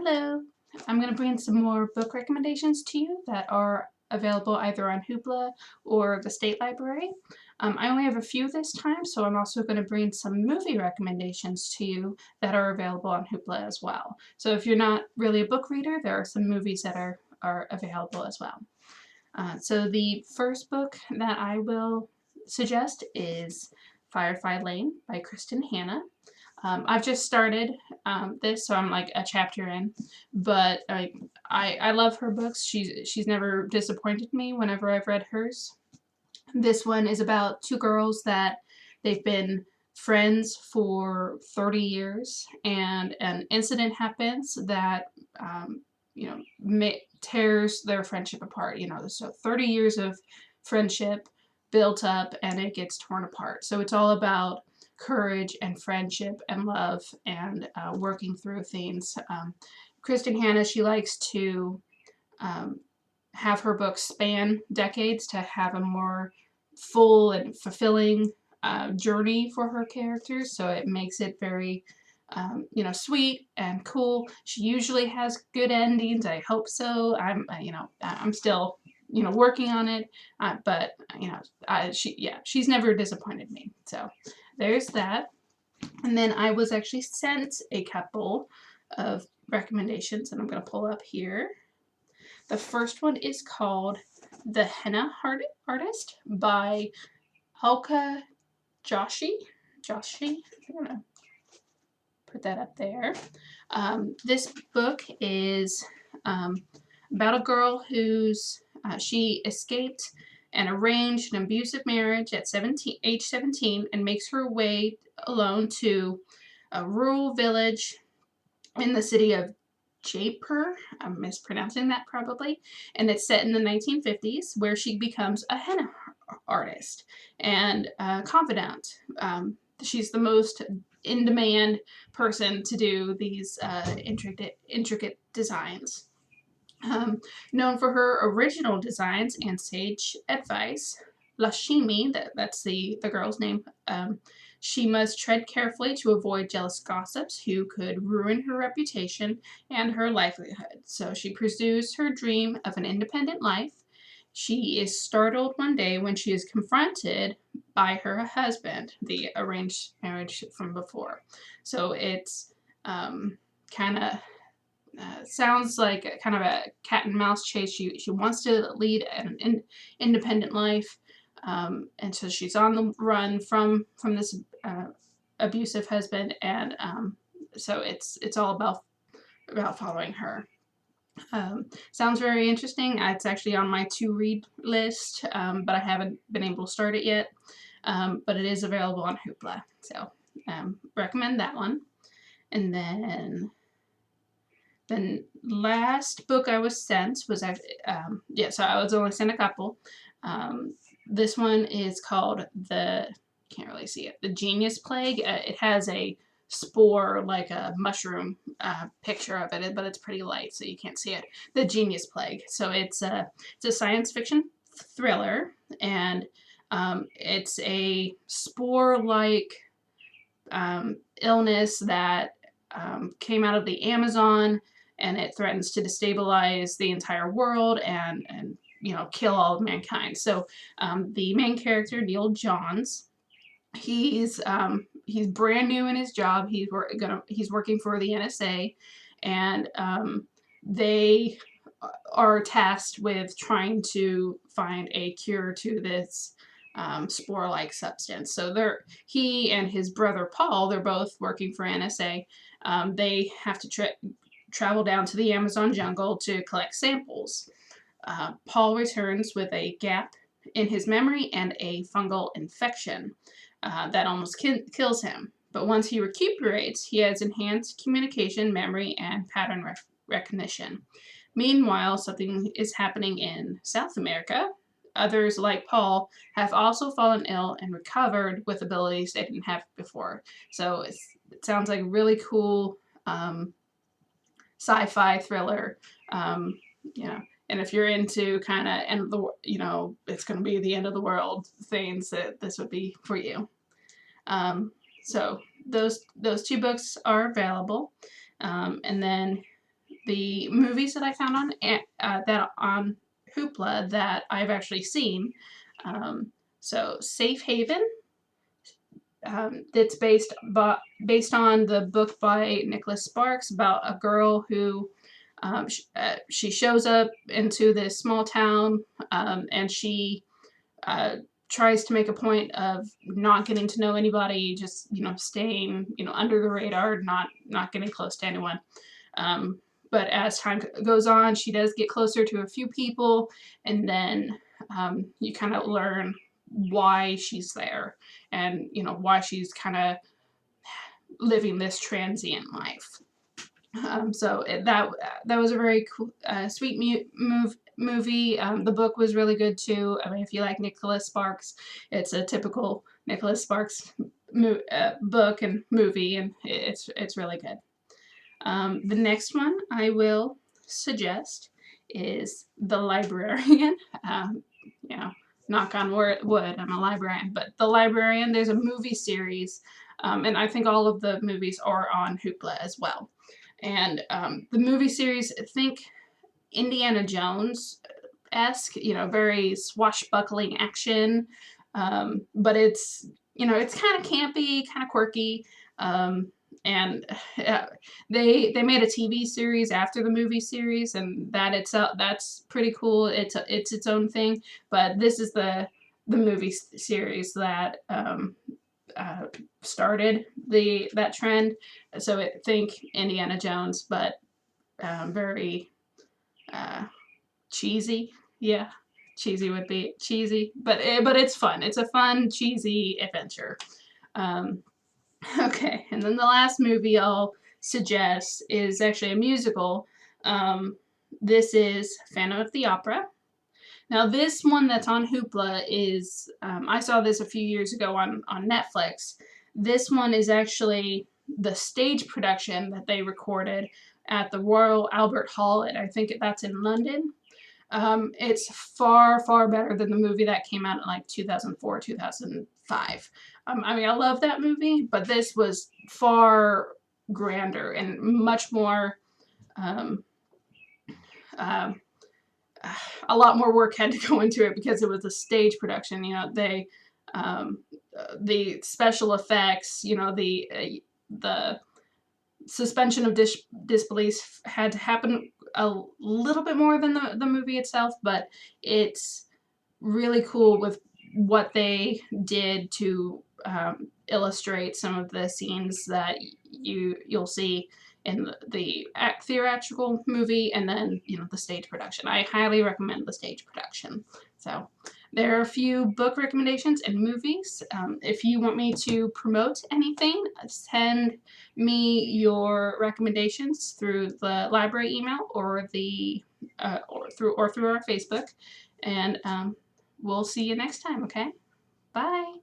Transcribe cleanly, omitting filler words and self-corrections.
Hello. I'm going to bring some more book recommendations to you that are available either on Hoopla or the State Library. I only have a few this time, so I'm also going to bring some movie recommendations to you that are available on Hoopla as well. So if you're not really a book reader, there are some movies that are available as well. So the first book that I will suggest is Firefly Lane by Henna. I've just started this, so I'm like a chapter in, but I love her books. She's never disappointed me whenever I've read hers. This one is about two girls that they've been friends for 30 years, and an incident happens that tears their friendship apart. So 30 years of friendship built up, and it gets torn apart. So it's all about courage and friendship and love and working through things. Henna, she likes to have her books span decades to have a more full and fulfilling journey for her characters. So it makes it very, sweet and cool. She usually has good endings. I hope so. I'm still, working on it. But she's never disappointed me. So there's that. And then I was actually sent a couple of recommendations, and I'm going to pull up here. The first one is called The Henna Artist by Alka Joshi. I'm going to put that up there. This book is about a girl who's she escaped an arranged and abusive marriage at age 17 and makes her way alone to a rural village in the city of Jaipur. I'm mispronouncing that probably. And it's set in the 1950s, where she becomes a henna artist and confidant. She's the most in-demand person to do these intricate designs. Known for her original designs and sage advice, Lashmi, that's the girl's name, she must tread carefully to avoid jealous gossips who could ruin her reputation and her livelihood. So she pursues her dream of an independent life. She is startled one day when she is confronted by her husband, the arranged marriage from before. So it's kind of sounds like kind of a cat and mouse chase. She wants to lead an independent life, and so she's on the run from this abusive husband, and so it's all about following her. Sounds very interesting. It's actually on my to-read list, but I haven't been able to start it yet. But it is available on Hoopla, so recommend that one. And then the last book I was sent was actually, so I was only sent a couple. This one is called can't really see it, The Genius Plague. It has a spore, like a mushroom picture of it, but it's pretty light, so you can't see it. The Genius Plague. So it's a science fiction thriller, and it's a spore-like illness that came out of the Amazon, and it threatens to destabilize the entire world and kill all of mankind. So the main character, Neil Johns, he's brand new in his job. He's working for the NSA, and they are tasked with trying to find a cure to this spore-like substance. So he and his brother Paul, they're both working for NSA. They have to travel down to the Amazon jungle to collect samples. Paul returns with a gap in his memory and a fungal infection that almost kills him. But once he recuperates, he has enhanced communication, memory, and pattern recognition. Meanwhile, something is happening in South America. Others, like Paul, have also fallen ill and recovered with abilities they didn't have before. So it sounds like a really cool sci-fi thriller. And if you're into kind of it's going to be the end of the world things, that this would be for you. So those two books are available, and then the movies that I found on that on Hoopla that I've actually seen. So Safe Haven. It's based on the book by Nicholas Sparks about a girl who she shows up into this small town, and she uh, tries to make a point of not getting to know anybody, just staying under the radar, not getting close to anyone. Um, but as time goes on, she does get closer to a few people, and then you kind of learn why she's there, and why she's kind of living this transient life. That was a very cool, sweet movie. The book was really good too. I mean, if you like Nicholas Sparks, it's a typical Nicholas Sparks book and movie, and it's really good. The next one I will suggest is The Librarian. You know, knock on wood, I'm a librarian, but The Librarian, there's a movie series, and I think all of the movies are on Hoopla as well. And the movie series, think Indiana Jones-esque, very swashbuckling action, but it's kind of campy, kind of quirky, and they made a TV series after the movie series, and that's pretty cool. It's its own thing, but this is the movie series that started that trend. So think Indiana Jones, but very cheesy. Yeah, cheesy would be cheesy, but it's fun. It's a fun, cheesy adventure. Okay, and then the last movie I'll suggest is actually a musical. This is Phantom of the Opera. Now, this one that's on Hoopla is, I saw this a few years ago on Netflix. This one is actually the stage production that they recorded at the Royal Albert Hall, and I think that's in London. It's far, far better than the movie that came out in like 2004, 2005. I mean, I love that movie, but this was far grander and much more, um, um, a lot more work had to go into it because it was a stage production. The special effects, the suspension of disbelief had to happen a little bit more than the movie itself, but it's really cool with what they did to illustrate some of the scenes that you'll see in the theatrical movie, and then the stage production. I highly recommend the stage production. So there are a few book recommendations and movies. If you want me to promote anything, send me your recommendations through the library email or through our Facebook, and we'll see you next time. Okay, bye.